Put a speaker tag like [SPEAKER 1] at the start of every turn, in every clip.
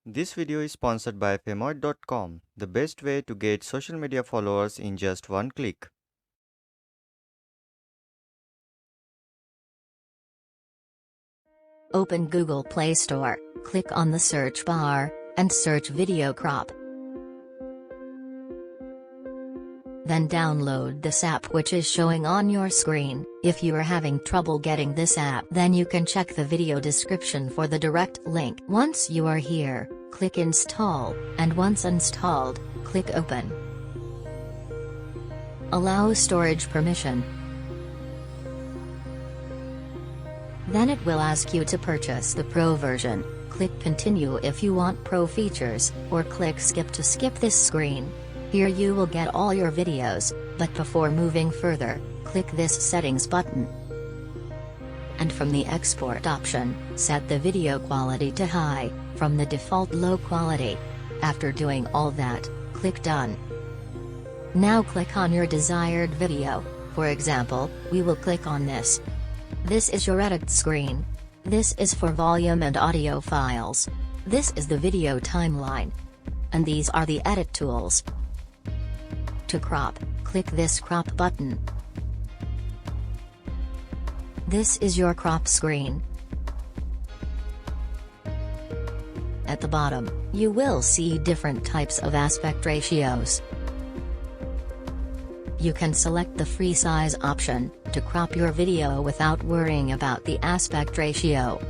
[SPEAKER 1] This video is sponsored by Famoid.com, the best way to get social media followers in just one click.
[SPEAKER 2] Open Google Play Store, click on the search bar, and search Video Crop. Then download this app which is showing on your screen. If you are having trouble getting this app, then you can check the video description for the direct link. Once you are here, click Install, and once installed, click Open. Allow storage permission. Then it will ask you to purchase the Pro version. Click Continue if you want Pro features, or click Skip to skip this screen. Here you will get all your videos, but before moving further, click this Settings button. And from the Export option, set the video quality to high, from the default low quality. After doing all that, click Done. Now click on your desired video. For example, we will click on this. This is your edit screen. This is for volume and audio files. This is the video timeline. And these are the edit tools. To crop, click this crop button. This is your crop screen. At the bottom, you will see different types of aspect ratios. You can select the free size option, to crop your video without worrying about the aspect ratio.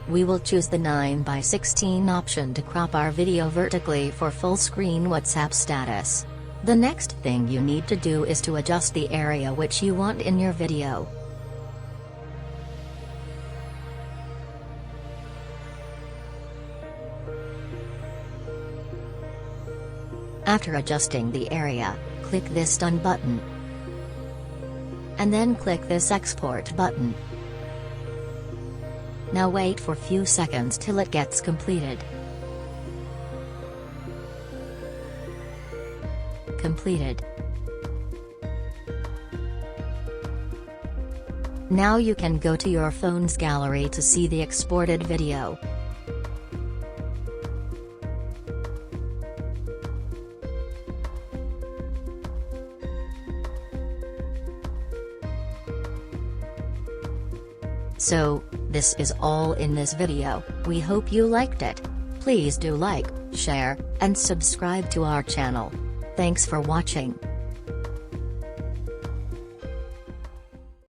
[SPEAKER 2] We will choose the 9:16 option to crop our video vertically for full screen WhatsApp status. The next thing you need to do is to adjust the area which you want in your video. After adjusting the area, click this Done button. And then click this Export button. Now wait for few seconds till it gets completed. Completed. Now you can go to your phone's gallery to see the exported video. So, this is all in this video. We hope you liked it. Please do like, share, and subscribe to our channel. Thanks for watching.